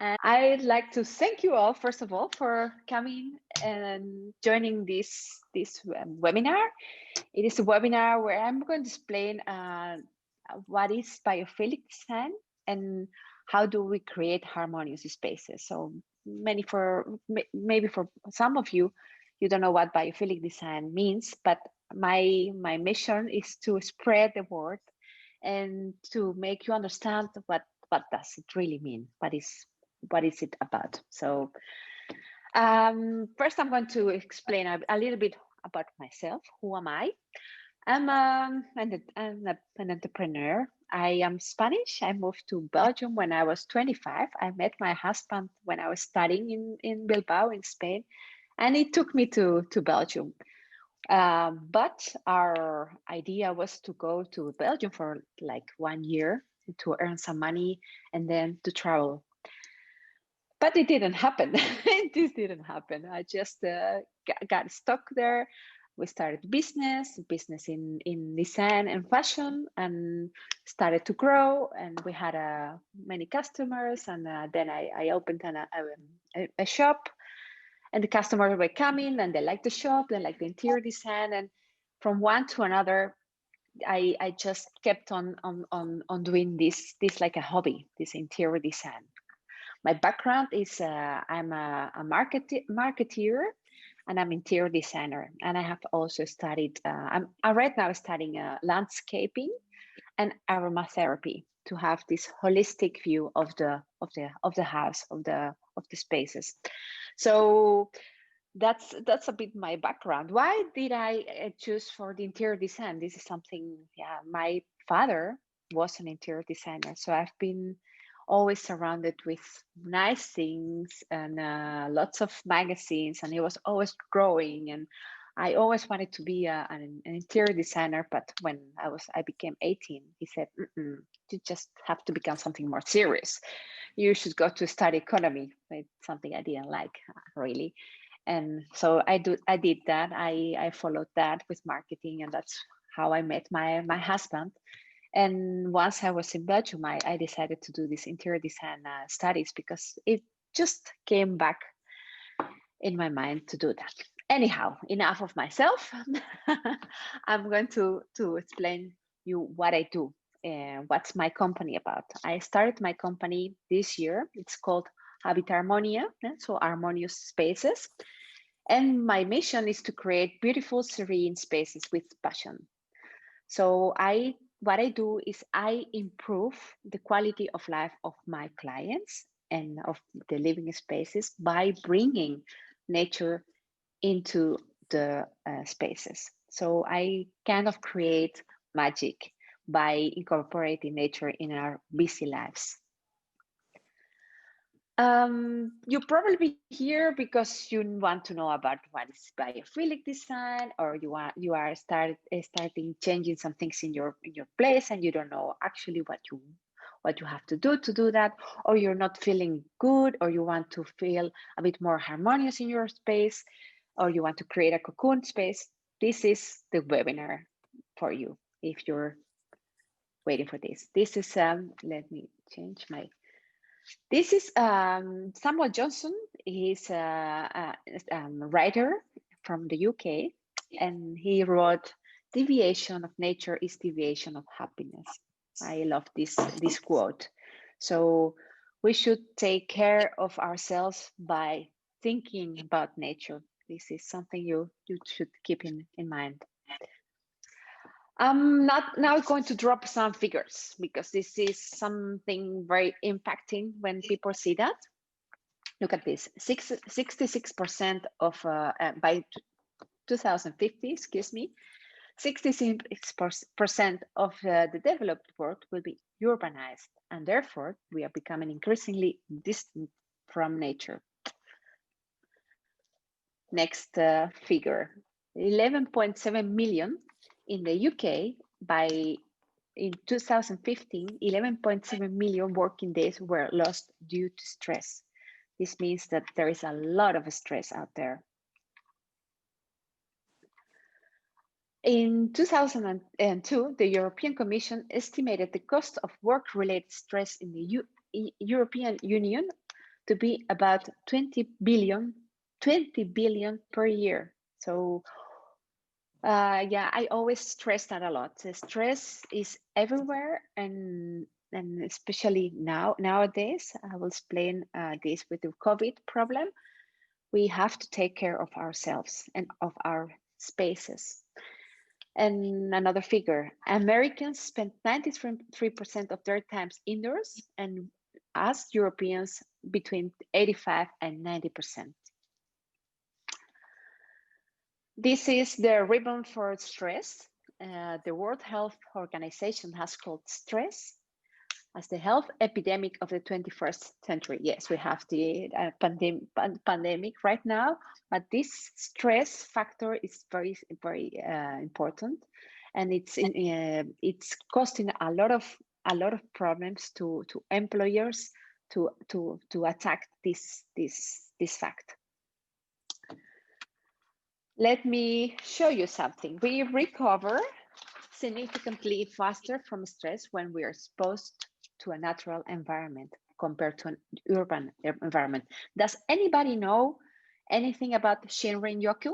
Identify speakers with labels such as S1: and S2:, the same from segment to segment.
S1: I'd like to thank you all, first of all, for coming and joining this webinar. It is a webinar where I'm going to explain what is biophilic design and how do we create harmonious spaces. So maybe for some of you, you don't know what biophilic design means, but my mission is to spread the word and to make you understand what does it really mean, what is it about. So first I'm going to explain a little bit about myself. Who am I? I'm an entrepreneur. I am Spanish. I moved to Belgium when I was 25. I met my husband when I was studying in Bilbao in Spain, and it took me to Belgium. But our idea was to go to Belgium for like 1 year to earn some money and then to travel. But it didn't happen. This didn't happen. I just got stuck there. We started business in design and fashion, and started to grow. And we had many customers. And then I opened a shop, and the customers were coming, and they liked the shop, they liked the interior design, and from one to another, I just kept on doing this like a hobby, this interior design. My background is I'm a marketeer, and I'm interior designer, and I have also studied. I'm right now studying landscaping and aromatherapy to have this holistic view of the house, of the spaces. So that's a bit my background. Why did I choose for the interior design? This is something. Yeah, my father was an interior designer, so I've been always surrounded with nice things and lots of magazines, and he was always growing, and I always wanted to be an interior designer. But when I became 18, he said, you just have to become something more serious. You should go to study economy. It's something I didn't like, really. And so I did that. I followed that with marketing, and that's how I met my husband. And once I was in Belgium, I decided to do this interior design studies because it just came back in my mind to do that. Anyhow, enough of myself. I'm going to explain you what I do and what's my company about. I started my company this year. It's called Habitarmonia, so harmonious spaces. And my mission is to create beautiful, serene spaces with passion. So what I do is I improve the quality of life of my clients and of the living spaces by bringing nature into the spaces. So I kind of create magic by incorporating nature in our busy lives. You probably here because you want to know about what is biophilic design, or you are starting changing some things in your place, and you don't know actually what you have to do that, or you're not feeling good, or you want to feel a bit more harmonious in your space, or you want to create a cocoon space. This is the webinar for you if you're waiting for this. This is let me change my. This is Samuel Johnson. He's a writer from the UK, and he wrote, "Deviation of nature is deviation of happiness." I love this quote. So we should take care of ourselves by thinking about nature. This is something you should keep in mind. I'm not now going to drop some figures because this is something very impacting when people see that. Look at this, 66% of, by 2050, excuse me, 66% of the developed world will be urbanized, and therefore we are becoming increasingly distant from nature. Next figure, 11.7 million in the UK in 2015, 11.7 million working days were lost due to stress. This means that there is a lot of stress out there. In 2002, the European Commission estimated the cost of work-related stress in the European Union to be about 20 billion per year. So yeah, I always stress that a lot. The stress is everywhere, and especially nowadays. I will explain this with the COVID problem. We have to take care of ourselves and of our spaces. And another figure, Americans spend 93% of their times indoors, and us Europeans between 85 and 90%. This is the ribbon for stress. The World Health Organization has called stress as the health epidemic of the 21st century. Yes, we have the pandemic right now, but this stress factor is very, very important, and it's costing a lot of problems to employers to attack this fact. Let me show you something. We recover significantly faster from stress when we are exposed to a natural environment compared to an urban environment. Does anybody know anything about Shinrin-yoku?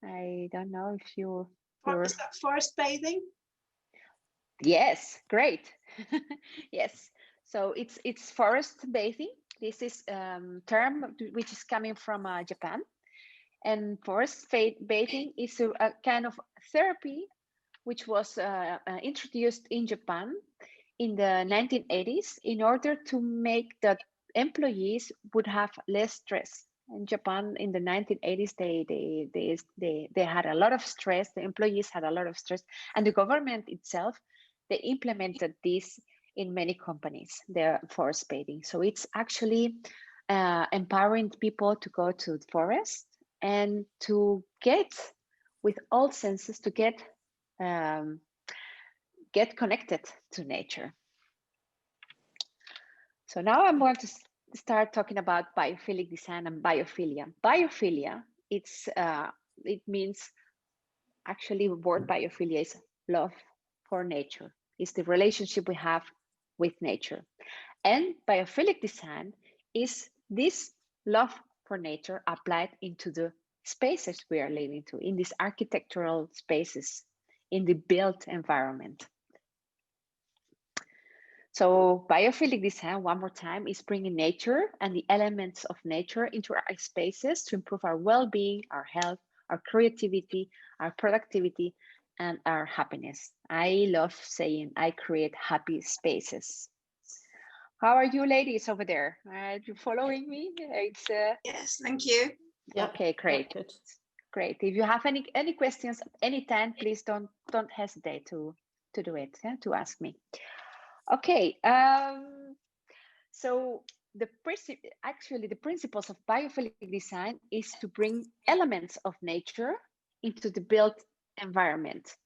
S1: I don't know if you're...
S2: Is that forest bathing?
S1: Yes, great. Yes, so it's forest bathing. This is term which is coming from Japan. And forest bathing is a kind of therapy which was introduced in Japan in the 1980s in order to make the employees would have less stress. In Japan in the 1980s, they had a lot of stress. The employees had a lot of stress, and the government itself, they implemented this in many companies, the forest bathing. So it's actually empowering people to go to the forest and to get, with all senses, to get connected to nature. So now I'm going to start talking about biophilic design and biophilia. Biophilia, it means, actually, the word biophilia is love for nature. It's the relationship we have with nature. And biophilic design is this love for nature applied into the spaces we are living to, in these architectural spaces, in the built environment. So biophilic design, one more time, is bringing nature and the elements of nature into our spaces to improve our well-being, our health, our creativity, our productivity, and our happiness. I love saying I create happy spaces. How are you ladies over there? Are you following me? It's
S2: yes, thank you.
S1: Okay, great.
S3: Good.
S1: Great. If you have any questions at any time, please don't hesitate to do it, to ask me. Okay, so the principles of biophilic design is to bring elements of nature into the built environment.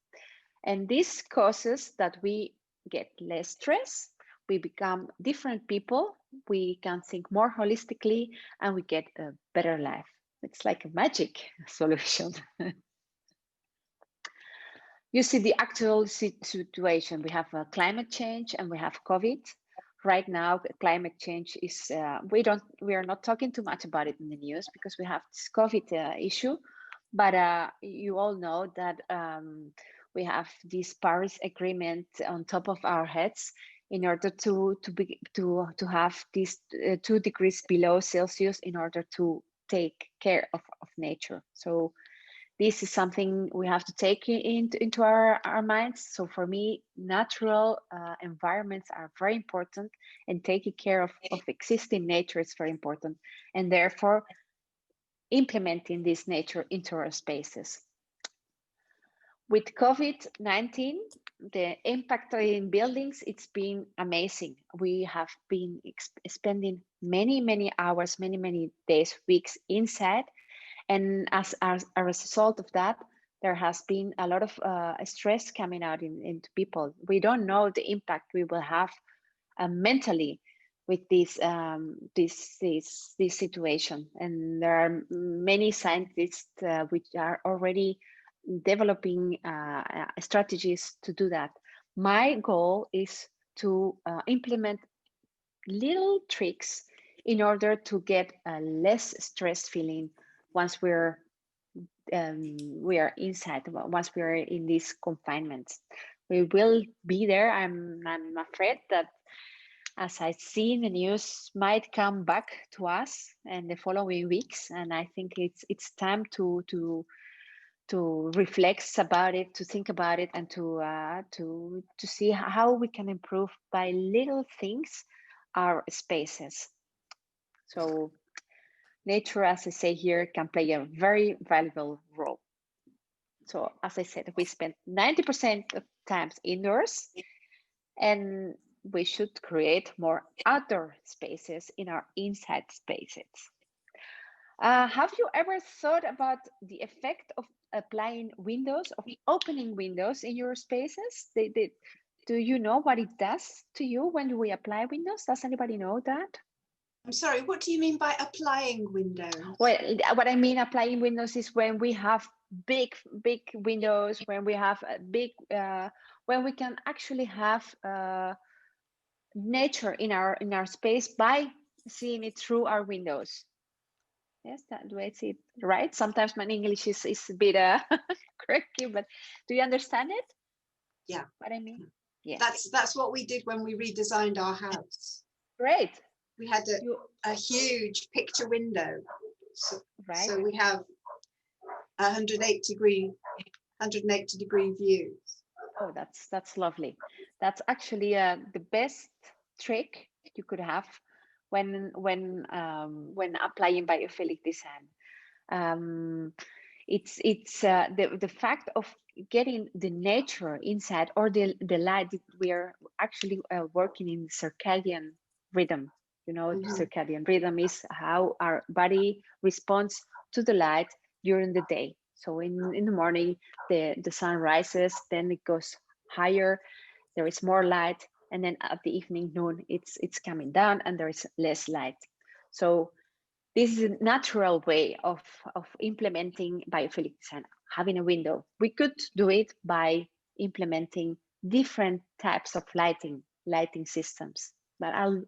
S1: And this causes that we get less stress, we become different people, we can think more holistically, and we get a better life. It's like a magic solution. You see the actual situation. We have climate change and we have COVID. Right now, climate change is, we are not talking too much about it in the news because we have this COVID issue, but you all know that we have this Paris Agreement on top of our heads in order to have these 2 degrees below Celsius in order to take care of nature. So this is something we have to take into our minds. So for me, natural environments are very important, and taking care of existing nature is very important, and therefore implementing this nature into our spaces. With COVID-19, the impact in buildings, it's been amazing. We have been spending many hours, many days, weeks inside. And as a result of that, there has been a lot of stress coming out into people. We don't know the impact we will have mentally with this situation. And there are many scientists which are already developing strategies to do that. My goal is to implement little tricks in order to get a less stress feeling once we are inside, once we are in these confinements. We will be there. I'm afraid that, as I see in the news, might come back to us in the following weeks, and I think it's time to reflect about it, to think about it, and to see how we can improve by little things our spaces. So nature, as I say here, can play a very valuable role. So as I said, we spend 90% of times indoors, and we should create more outdoor spaces in our inside spaces. Have you ever thought about the effect of applying windows, of opening windows in your spaces? Do you know what it does to you when we apply windows? Does anybody know that?
S2: I'm sorry, what do you mean by applying windows?
S1: Well, what I mean applying windows is when we have big windows, when we have a big, when we can actually have nature in our space by seeing it through our windows. Yes, that do I see it right? Sometimes my English is a bit quirky, but do you understand it?
S2: Yeah.
S1: What I mean? Yeah.
S2: That's what we did when we redesigned our house.
S1: Great.
S2: We had a huge picture window.
S1: Right.
S2: So we have 180 degree view.
S1: Oh, that's lovely. That's actually the best trick you could have when applying biophilic design. It's the fact of getting the nature inside, or the light. We are actually working in circadian rhythm. You know, circadian rhythm is how our body responds to the light during the day. So in the morning, the sun rises, then it goes higher, there is more light, and then at the evening, noon, it's coming down and there is less light. So this is a natural way of implementing biophilic design, having a window. We could do it by implementing different types of lighting systems, but I'll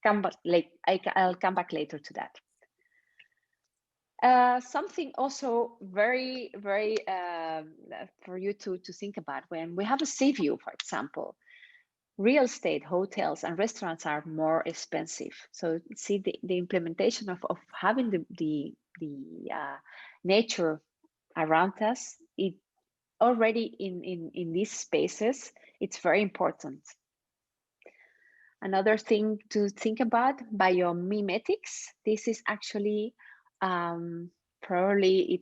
S1: come back late. I'll come back later to that. Something also very for you to think about when we have a sea view, for example. Real estate, hotels, and restaurants are more expensive. So see the implementation of having the nature around us, it already in these spaces, it's very important. Another thing to think about, biomimetics. This is actually probably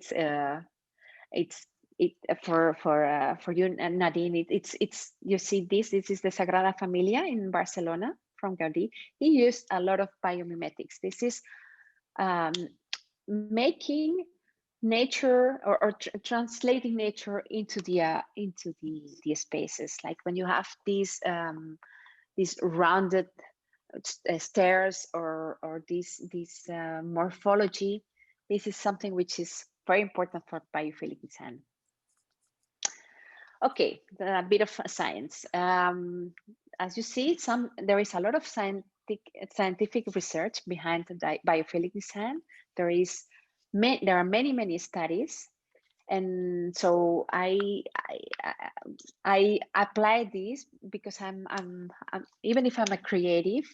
S1: for you, Nadine. It's you see this is the Sagrada Familia in Barcelona from Gaudí. He used a lot of biomimetics. This is making nature or translating nature into the spaces. Like when you have these rounded stairs or this morphology, this is something which is very important for biophilic design. Okay, a bit of science. As you see, there is a lot of scientific research behind the biophilic design. There are many studies, and so I apply this because I'm even if I'm a creative,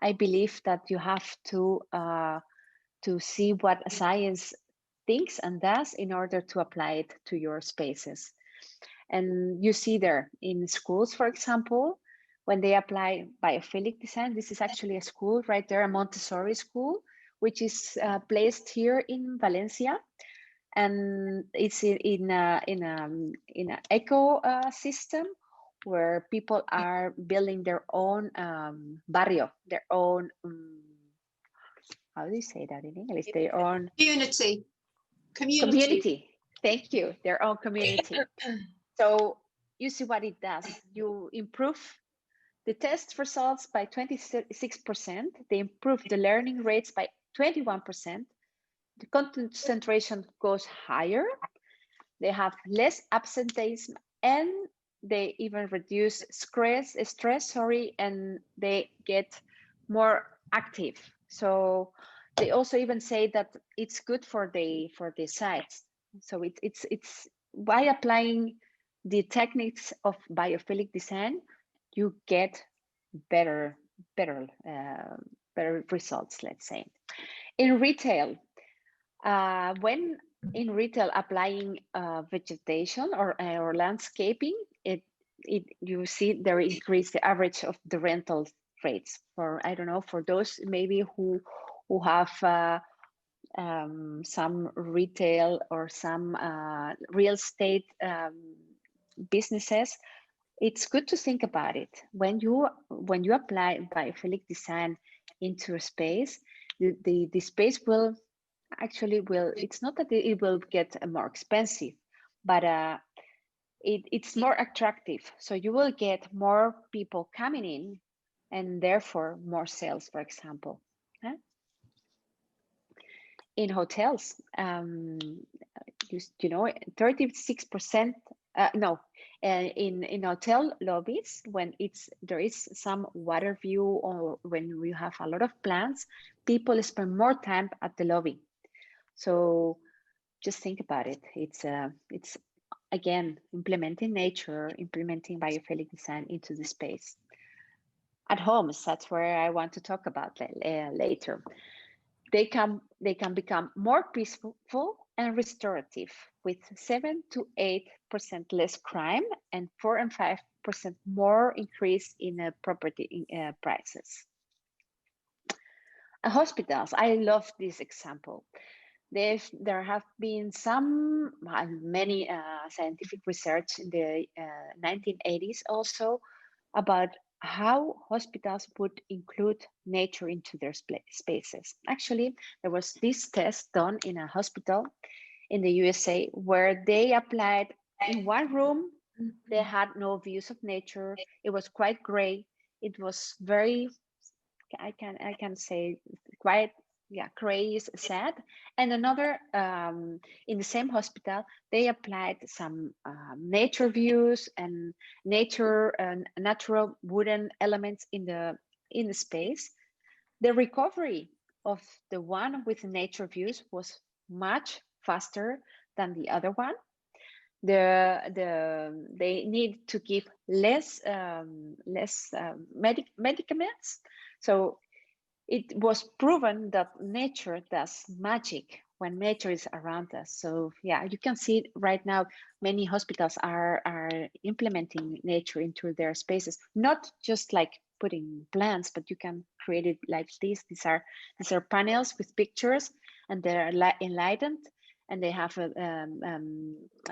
S1: I believe that you have to see what science thinks and does in order to apply it to your spaces. And you see there in schools, for example, when they apply biophilic design, this is actually a school right there, a Montessori school, which is placed here in Valencia, and it's in an eco system where people are building their own barrio, their own how do you say that in English? Their own community. Thank you. Their own community. So you see what it does. You improve the test results by 26%. They improve the learning rates by 21%. The concentration goes higher. They have less absenteeism, and they even reduce stress, and they get more active. So they also even say that it's good for the sites. So it's by applying the techniques of biophilic design, you get better better results, let's say. In retail, when in retail applying vegetation or landscaping, it you see there increase the average of the rental rates for, I don't know, for those maybe who have some retail or some real estate businesses. It's good to think about it when you apply biophilic design into a space. The space will actually it's not that it will get more expensive, but it's more attractive, so you will get more people coming in and therefore more sales, for example. In hotels, you know, 36% no in hotel lobbies, when there is some water view or when we have a lot of plants, people spend more time at the lobby. So just think about it. It's again implementing nature, implementing biophilic design into the space. At homes, that's where I want to talk about later. They can become more peaceful and restorative, with 7 to 8% less crime and 4 and 5% more increase in property prices. Hospitals, I love this example. There have been many scientific research in the 1980s also about how hospitals would include nature into their spaces. Actually, there was this test done in a hospital in the USA where they applied in one room. They had no views of nature. It was quite gray. It was very, I can say, quite, yeah, gray is sad. And another, in the same hospital, they applied some nature views and natural wooden elements in the space. The recovery of the one with nature views was much faster than the other one. They need to give less medicaments. So it was proven that nature does magic when nature is around us. So yeah, you can see right now many hospitals are implementing nature into their spaces, not just like putting plants, but you can create it like this. These are panels with pictures, and they're enlightened, and they have a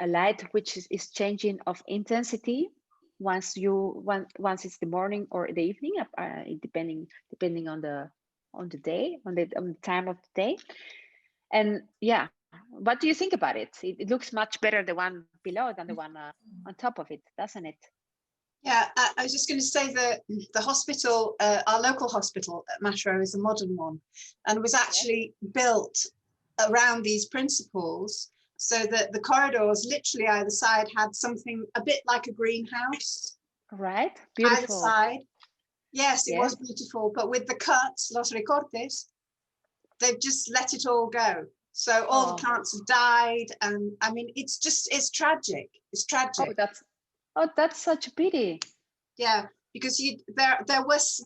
S1: light which is changing of intensity once it's the morning or the evening, depending on the day, on the time of the day. And yeah, what do you think about it? It looks much better, the one below, than the one on top of it, doesn't it?
S2: Yeah, I was just going to say that the hospital, our local hospital at Matro, is a modern one, and was actually built around these principles, so that the corridors literally either side had something a bit like a greenhouse.
S1: Right, beautiful.
S2: Either side. Yes, it was beautiful, but with the cuts, los recortes, they've just let it all go. So all the plants have died, and I mean, it's tragic. It's tragic.
S1: That's such a pity.
S2: Yeah, because there was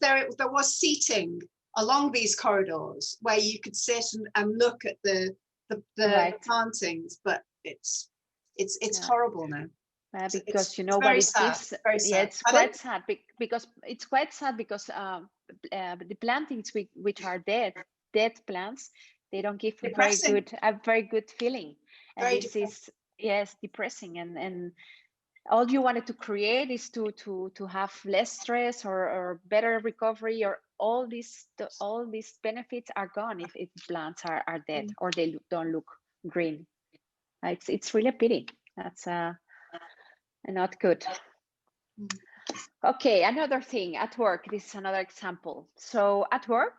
S2: seating along these corridors where you could sit and look at the plantings, but it's horrible now.
S1: Because you know what it gives. Yeah, it's quite sad because the plantings which are dead plants, they don't give a very good feeling, and this is depressing, and all you wanted to create is to have less stress or better recovery, or all these benefits are gone if plants are dead or they don't look green. It's really a pity. That's not good. Okay, another thing at work. This is another example. So at work,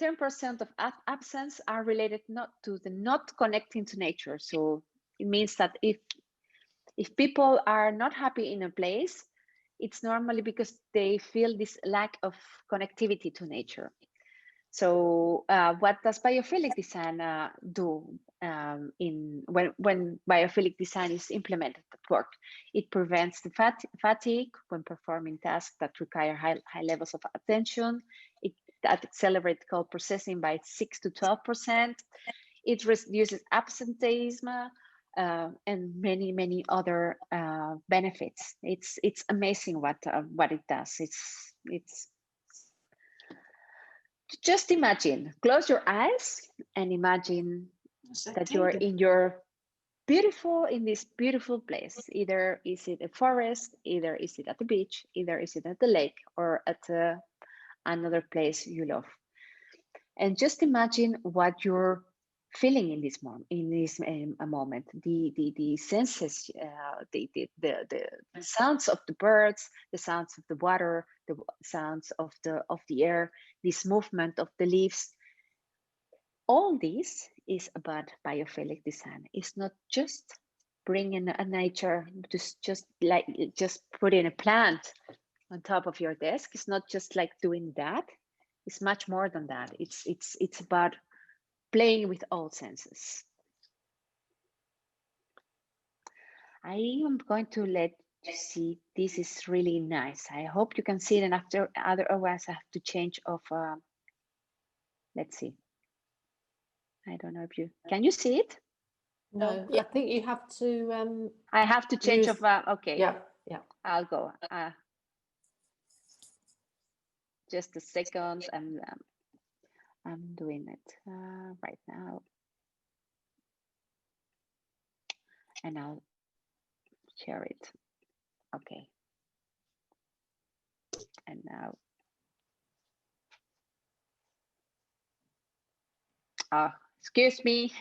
S1: 10% of absence are related not connecting to nature. So it means that if people are not happy in a place, it's normally because they feel this lack of connectivity to nature. So what does biophilic design do when biophilic design is implemented at work? It prevents the fatigue when performing tasks that require high levels of attention. That accelerates call processing by 6 to 12%. It reduces absenteeism and many other benefits. It's amazing what it does. It's just imagine, close your eyes and imagine that you're in this beautiful place. Either is it a forest, either is it at the beach, either is it at the lake, or at another place you love. And just imagine what you're feeling in this moment. The senses, the sounds of the birds, the sounds of the water, the sounds of the air, this movement of the leaves. All this is about biophilic design. It's not just bringing a nature, just putting a plant on top of your desk. It's not just like doing that. It's much more than that. It's about playing with all senses. I am going to let you see. This is really nice. I hope you can see it, and otherwise I have to change of. Let's see. I don't know if you can you see it?
S3: No, yeah. I think you have to.
S1: I have to change of. Okay.
S3: Yeah.
S1: I'll go. Just a second. I'm doing it right now, and I'll share it. Okay. And now. Excuse me.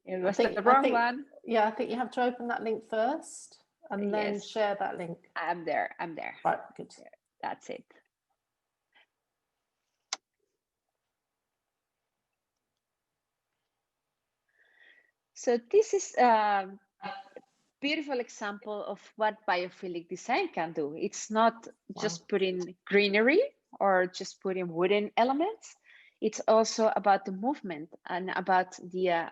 S1: It was the wrong one.
S3: Yeah, I think you have to open that link first and then share that link.
S1: I'm there.
S3: Right, good.
S1: That's it. So this is a beautiful example of what biophilic design can do. It's not just putting greenery or just putting wooden elements. It's also about the movement and about the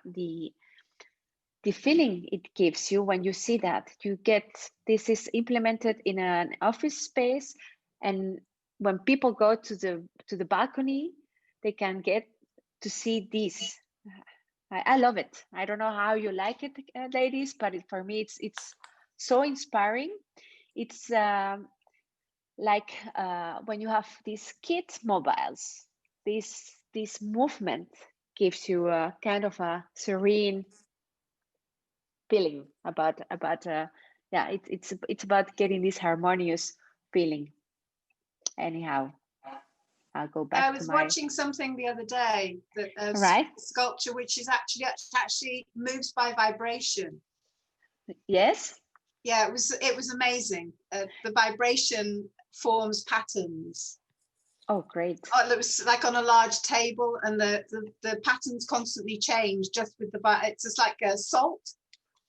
S1: feeling it gives you when you see that. You get, this is implemented in an office space, and when people go to the balcony, they can get to see this. I love it. I don't know how you like it, ladies, but for me, it's so inspiring. It's like when you have these kids' mobiles, this movement gives you a kind of a serene feeling about it's about getting this harmonious feeling. Anyhow, I'll go back.
S2: I was watching something the other day that sculpture which is actually moves by vibration.
S1: Yes.
S2: Yeah, it was amazing. The vibration forms patterns.
S1: Oh, great.
S2: Oh, it was like on a large table, and the patterns constantly change just with it's just like a salt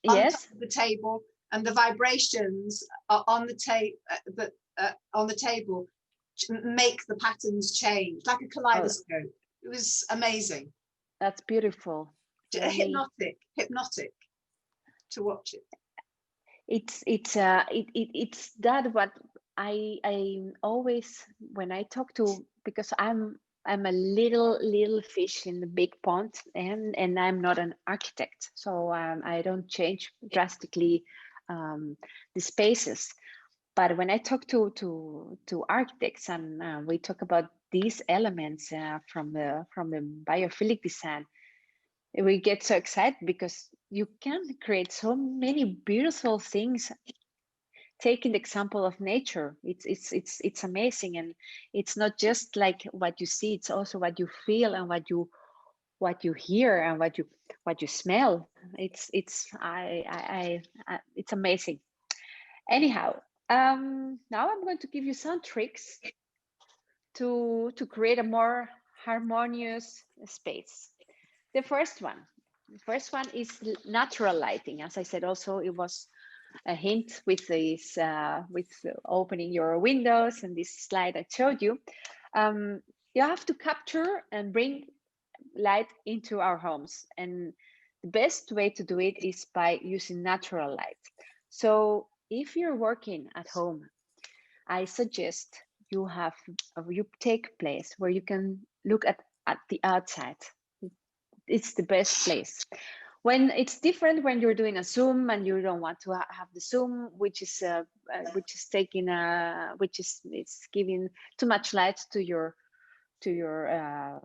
S2: on top of the table, and the vibrations are on the table make the patterns change like a kaleidoscope. It was amazing.
S1: That's beautiful.
S2: Hypnotic to watch it.
S1: It's that what I always, when I talk to, because I'm a little fish in the big pond, and I'm not an architect, so I don't change drastically the spaces. But when I talk to architects, and we talk about these elements from the biophilic design, we get so excited because you can create so many beautiful things. Taking the example of nature, it's amazing, and it's not just like what you see; it's also what you feel and what you hear and what you smell. It's amazing. Anyhow, now I'm going to give you some tricks to create a more harmonious space. The first one is natural lighting. As I said, also it was a hint with this with opening your windows and this slide I showed you. you have to capture and bring light into our homes, and the best way to do it is by using natural light. So if you're working at home, I suggest you take a place where you can look at the outside. It's the best place. When it's different when you're doing a Zoom and you don't want to have the Zoom, which is taking which is it's giving too much light to your to your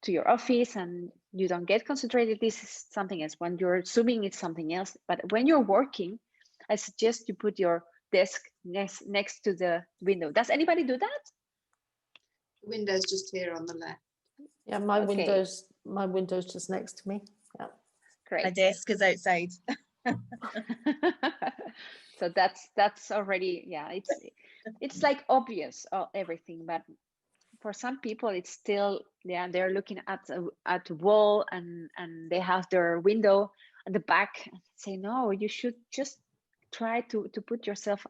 S1: to your office, and you don't get concentrated. This is something else. When you're Zooming, it's something else. But when you're working, I suggest you put your desk next to the window. Does anybody do that?
S2: Window's just here on the left.
S3: Yeah, my
S1: Okay.
S3: window's just next to me. Yeah.
S1: Great.
S4: My desk is outside.
S1: So that's already, yeah, it's like obvious, everything, but for some people it's still, yeah, they're looking at the wall, and they have their window at the back, and say, no, you should just try to put yourself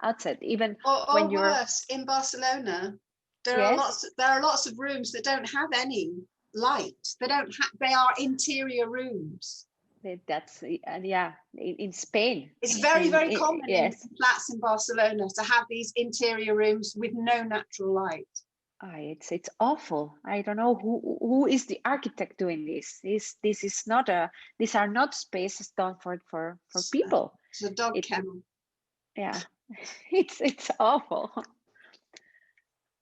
S1: outside, even
S2: Or
S1: when you're
S2: worse, in Barcelona, there
S1: yes,
S2: are lots of rooms that don't have any light. They are interior rooms.
S1: that's yeah, in Spain
S2: It's very, very
S1: in,
S2: common
S1: yes,
S2: in flats in Barcelona to have these interior rooms with no natural light.
S1: it's awful. I don't know who is the architect doing this. This is not these are not spaces done for people.
S2: It's a dog kennel.
S1: Yeah, it's awful.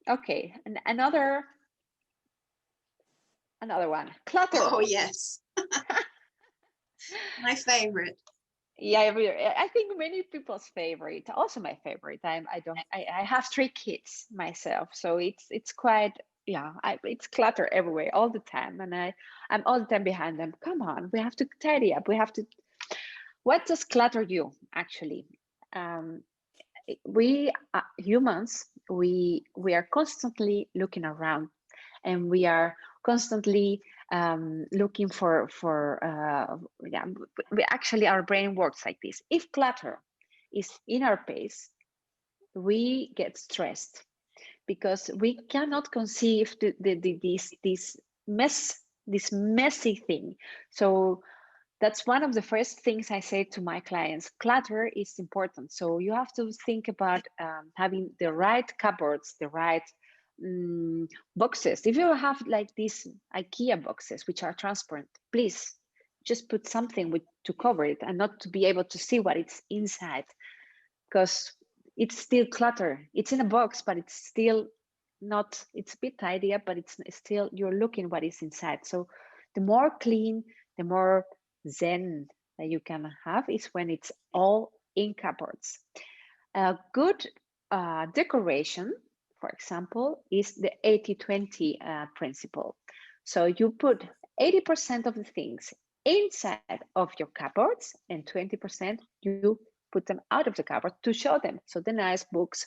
S1: Okay, and another one, clutter.
S2: Oh yes, my favorite.
S1: Yeah, I think many people's favorite, also my favorite. I have 3 kids myself, so it's quite, yeah, it's clutter everywhere all the time, and I'm all the time behind them. Come on, we have to tidy up. We have to. What does clutter you actually? We humans, we are constantly looking around, and we are constantly looking for yeah, we actually, our brain works like this. If clutter is in our pace, we get stressed because we cannot conceive this messy thing. So that's one of the first things I say to my clients. Clutter is important. So you have to think about having the right cupboards, the right boxes. If you have like these IKEA boxes, which are transparent, please just put something to cover it and not to be able to see what it's inside, because it's still clutter. It's in a box, but it's still not, it's a bit tidier, but it's still, you're looking what is inside. So the more clean, the more zen that you can have is when it's all in cupboards. A good decoration, for example, is the 80-20 principle. So you put 80% of the things inside of your cupboards, and 20% you put them out of the cupboard to show them. So the nice books,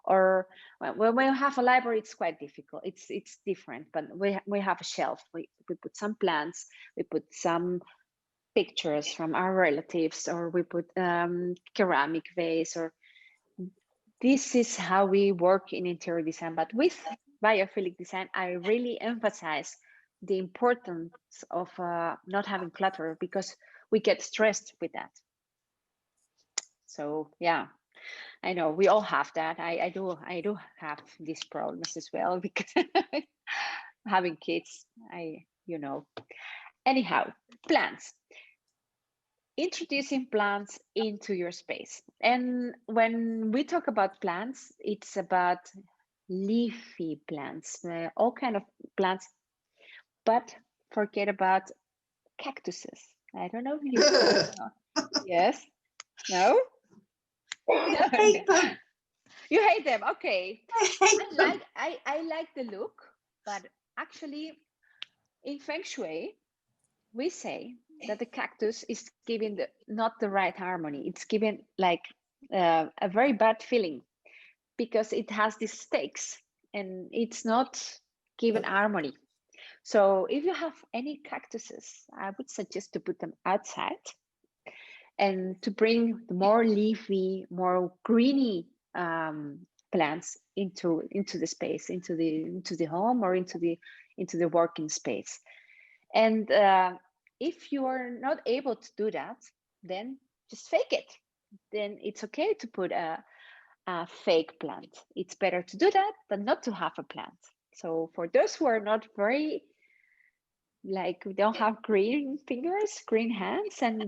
S1: or when we have a library, it's quite difficult. It's different, but we have a shelf. We put some plants, we put some pictures from our relatives, or we put ceramic vase, or this is how we work in interior design. But with biophilic design, I really emphasize the importance of not having clutter, because we get stressed with that. So yeah, I know we all have that. I do have these problems as well, because having kids, anyhow, plants. Introducing plants into your space. And when we talk about plants, it's about leafy plants, all kind of plants, but forget about cactuses. I don't know if you yes, no.
S2: I hate them.
S1: You hate them, okay.
S2: I hate them.
S1: I like the look, but actually in feng shui we say that the cactus is giving not the right harmony. It's giving like a very bad feeling, because it has these stakes and it's not giving harmony. So if you have any cactuses, I would suggest to put them outside and to bring the more leafy, more greeny plants into the space, into the home, or into the working space. And if you are not able to do that, then just fake it. Then it's okay to put a fake plant. It's better to do that than not to have a plant. So for those who are not very, like, we don't have green fingers, green hands, and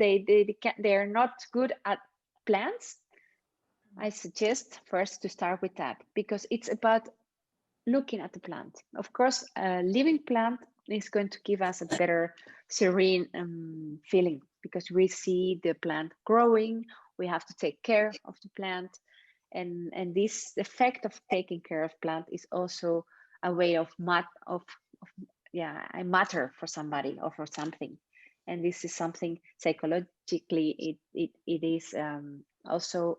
S1: they're not good at plants, I suggest first to start with that, because it's about looking at the plant. Of course, a living plant is going to give us a better serene feeling, because we see the plant growing. We have to take care of the plant, and this effect of taking care of plant is also a way of I matter for somebody or for something. And this is something psychologically, it is also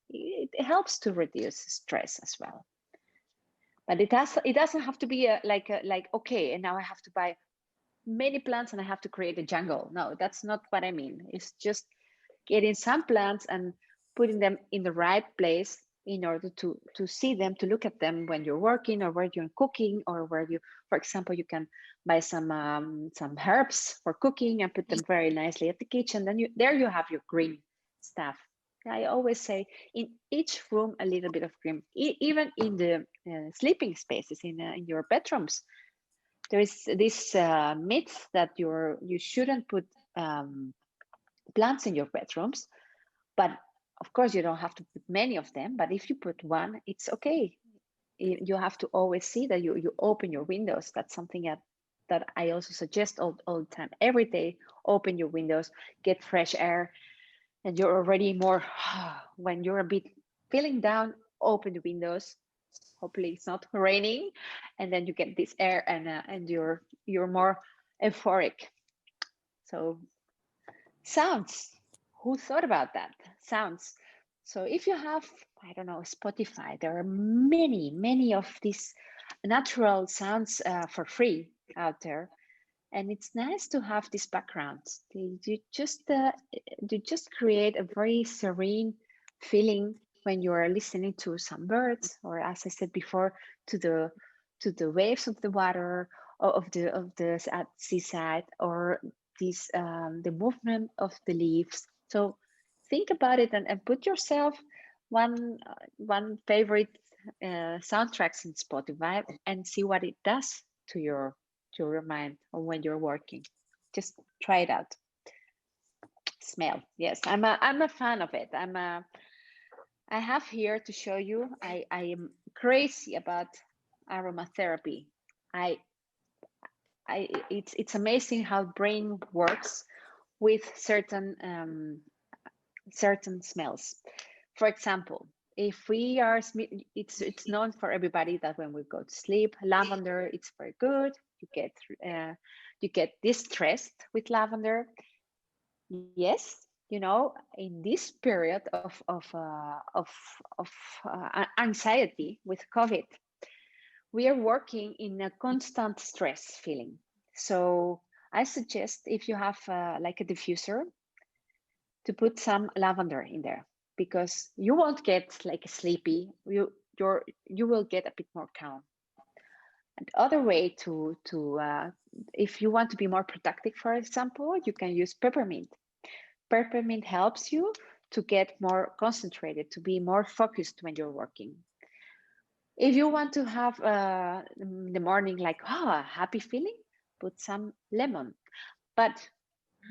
S1: it helps to reduce stress as well. But it doesn't have to be like okay, and now I have to buy many plants and I have to create a jungle. No, that's not what I mean. It's just getting some plants and putting them in the right place in order to see them, to look at them when you're working or where you're cooking, or where you, for example, you can buy some herbs for cooking and put them very nicely at the kitchen. Then you have your green stuff. I always say in each room a little bit of green, even in the sleeping spaces in your bedrooms. There is this myth that you shouldn't put plants in your bedrooms, but of course you don't have to put many of them. But if you put one, it's okay. You have to always see that you open your windows. That's something that I also suggest all the time. Every day, open your windows, get fresh air, and you're already more, when you're a bit feeling down, open the windows. Hopefully it's not raining, and then you get this air, and you're more euphoric. So sounds, who thought about that? Sounds. So if you have, I don't know, Spotify, there are many of these natural sounds for free out there. And it's nice to have these backgrounds. You just create a very serene feeling when you are listening to some birds, or, as I said before, to the waves of the water, or of the at seaside, or the movement of the leaves. So think about it, and put yourself one favorite soundtracks in Spotify, and see what it does to your mind, or when you're working. Just try it out. Smell. Yes, I'm a fan of it. I have here to show you. I am crazy about aromatherapy. It's amazing how brain works with certain smells. For example, if we are, it's known for everybody that when we go to sleep, lavender, it's very good. You get distressed with lavender. Yes, in this period of anxiety with COVID, we are working in a constant stress feeling. So I suggest, if you have like a diffuser, to put some lavender in there, because you won't get like sleepy. You will get a bit more calm. And other way to if you want to be more productive, for example, you can use peppermint. Peppermint helps you to get more concentrated, to be more focused when you're working. If you want to have in the morning like a happy feeling, put some lemon. But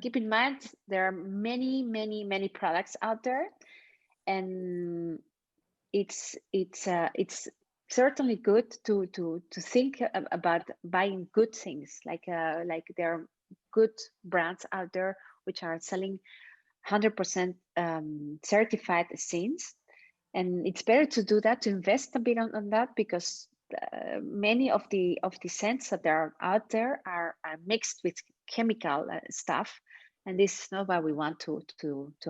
S1: keep in mind, there are many products out there, and it's certainly good to think about buying good things, like there are good brands out there which are selling 100% certified scenes, and it's better to do that, to invest a bit on that, because many of the scents that are out there are mixed with chemical stuff, and this is not what we want to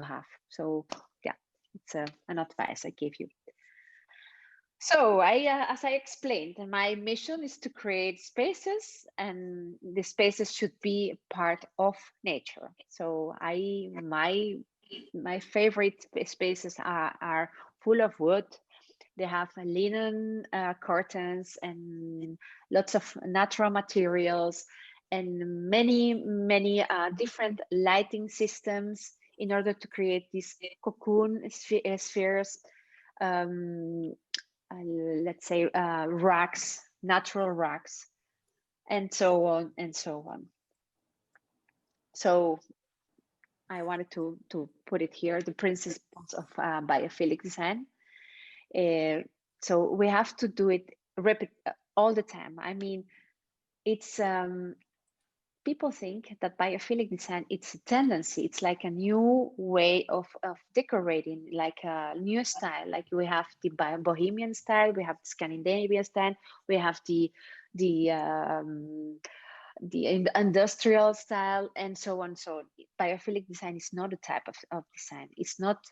S1: have. So yeah, it's an advice I give you. So as I explained, my mission is to create spaces, and the spaces should be part of nature. So my favorite spaces are full of wood, They have linen curtains and lots of natural materials and many different lighting systems in order to create these cocoon spheres, let's say racks, natural racks, and so on and so on. So I wanted to put it here, the principles of biophilic design. So we have to do it all the time. I mean, it's people think that biophilic design, it's a tendency. It's like a new way of decorating, like a new style. Like we have the Bohemian style, we have the Scandinavian style, we have the industrial style, and so on. So biophilic design is not a type of design. It's not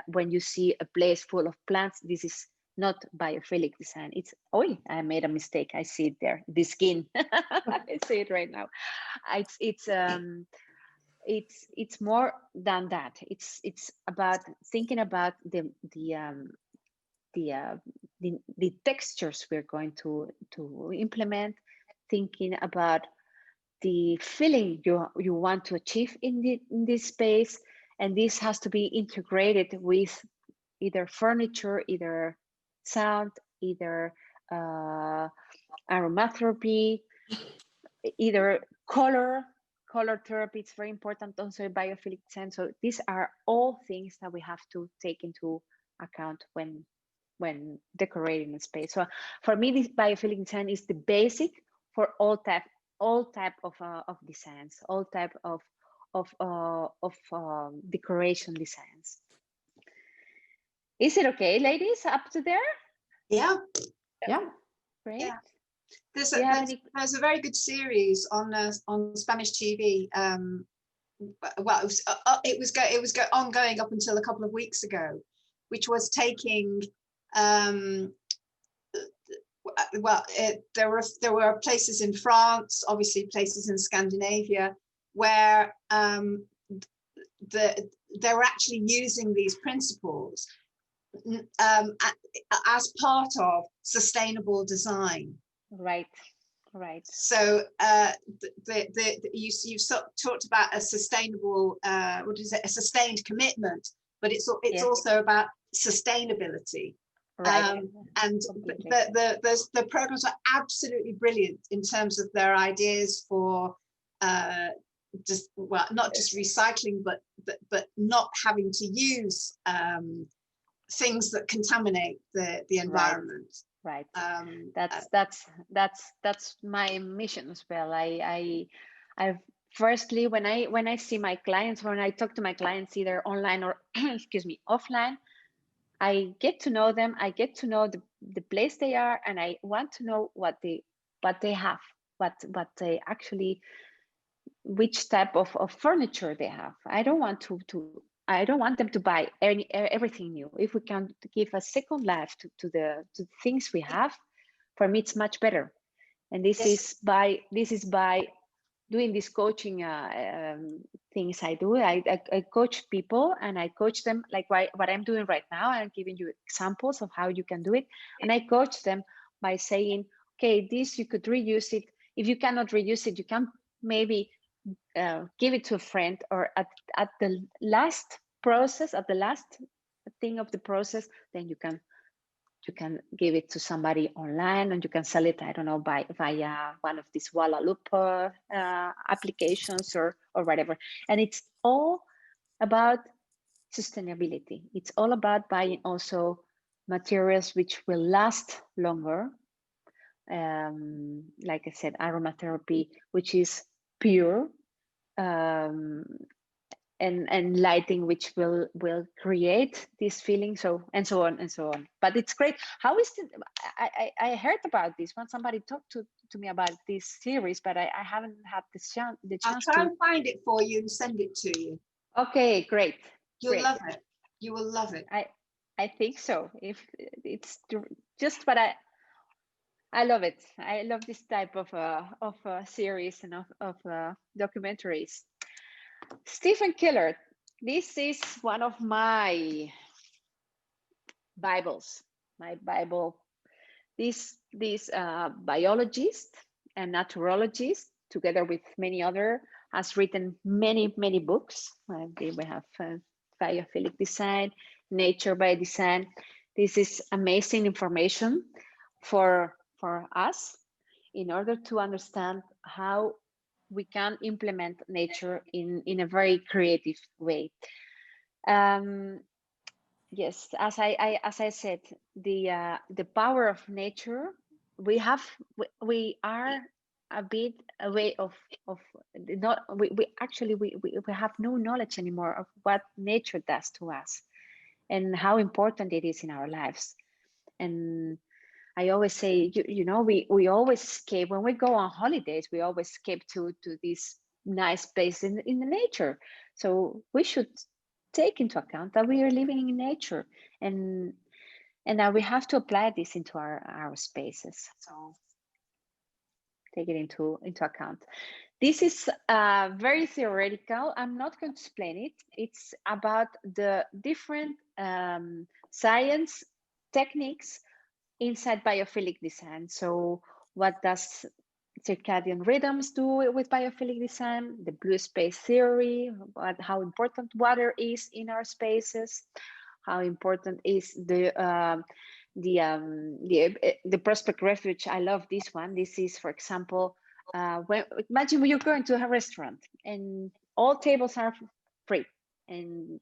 S1: when you see a place full of plants, this is not biophilic design. It's, oh, I made a mistake. I see it there, the skin. I see it right now. It's more than that. It's about thinking about the textures we're going to implement, thinking about the feeling you want to achieve in this space, and this has to be integrated with either furniture, either sound, either aromatherapy, either color therapy. It's very important also in biophilic design. So these are all things that we have to take into account when decorating a space. So for me, this biophilic design is the basic for all type of designs, all type of decoration designs. Is it okay, ladies, up to there?
S2: Yeah.
S1: Great.
S2: Yeah. There's a very good series on Spanish TV. Well, it was ongoing up until a couple of weeks ago, which was taking there were places in France, obviously places in Scandinavia, where they were actually using these principles as part of sustainable design.
S1: Right.
S2: So you've sort of talked about a sustainable, a sustained commitment, but it's also about sustainability.
S1: Right.
S2: And the programs are absolutely brilliant in terms of their ideas for not just recycling, but not having to use things that contaminate the environment.
S1: Right. That's my mission as well. I've firstly, when I see my clients, when I talk to my clients either online or excuse me, offline, I get to know them. I get to know the place they are, and I want to know what they have, what they actually, which type of furniture they have. I don't want I don't want them to buy everything new. If we can give a second life to the things we have, for me it's much better. And this is by doing this coaching things I do. I coach people, and I coach them like what I'm doing right now. I'm giving you examples of how you can do it, and I coach them by saying, okay, this you could reuse it. If you cannot reuse it, you can maybe give it to a friend, or at the last process, at the last thing of the process, then you can give it to somebody online, and you can sell it, I don't know, via one of these Wallaloop applications or whatever. And it's all about sustainability. It's all about buying also materials which will last longer. Like I said, aromatherapy, which is pure, and lighting, which will create this feeling, so and so on and so on. But it's great. How is it? I heard about this when somebody talked to me about this series, but I haven't had the chance.
S2: I'll try and find it for you and send it to you.
S1: Okay, great.
S2: You'll love it. You will love it.
S1: I think so. If it's just what I love it. I love this type of series and of documentaries. Stephen Keller, this is one of my Bibles. my Bible. These biologists and naturologists, together with many other, has written many books. We have Biophilic Design, Nature by Design. This is amazing information for us in order to understand how we can implement nature in a very creative way. Yes, as I said, the power of nature, we are a bit away of not we actually we have no knowledge anymore of what nature does to us and how important it is in our lives. And I always say, you know, we always escape when we go on holidays. We always escape to this nice place in the nature. So we should take into account that we are living in nature, and that we have to apply this into our spaces. So take it into account. This is very theoretical. I'm not going to explain it. It's about the different science techniques inside biophilic design. So what does circadian rhythms do with biophilic design, the blue space theory, how important water is in our spaces, how important is the prospect refuge. I love this one. This is, for example, imagine you're going to a restaurant and all tables are free, and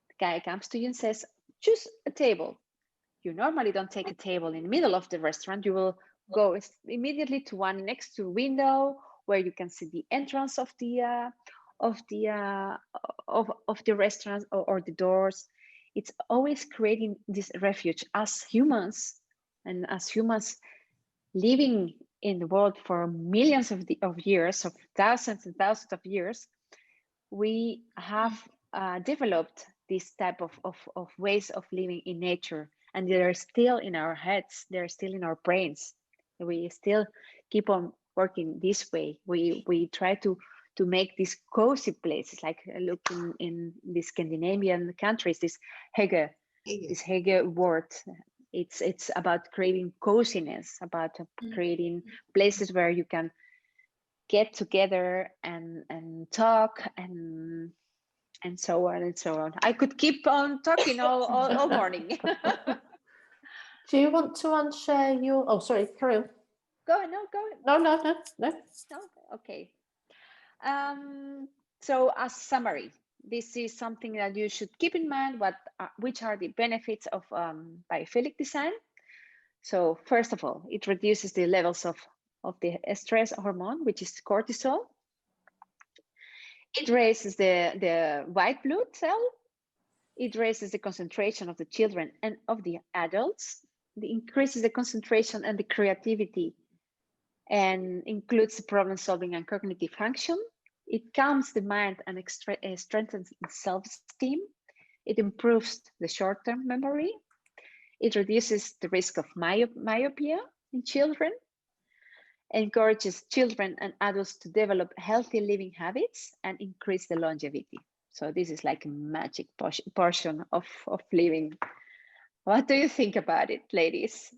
S1: the guy comes to you and says, choose a table. You normally don't take a table in the middle of the restaurant. You will go immediately to one next to a window where you can see the entrance of the restaurant or the doors. It's always creating this refuge as humans, and as humans living in the world for millions of years, of thousands and thousands of years. We have developed this type of ways of living in nature, and they're still in our heads, they're still in our brains. We still keep on working this way. We try to make these cozy places, like looking in the Scandinavian countries, this Hege word. It's about creating coziness, about creating places where you can get together and talk and so on and so on. I could keep on talking all morning.
S3: Do you want to unshare your? Oh, sorry, carry on.
S1: Go.
S3: No.
S1: Okay. So as summary, this is something that you should keep in mind. Which are the benefits of biophilic design? So first of all, it reduces the levels of the stress hormone, which is cortisol. It raises the white blood cell. It raises the concentration of the children and of the adults. It increases the concentration and the creativity, and includes the problem solving and cognitive function. It calms the mind and strengthens the self-esteem. It improves the short-term memory. It reduces the risk of myopia in children. Encourages children and adults to develop healthy living habits and increase the longevity. So this is like a magic portion of living. What do you think about it, ladies?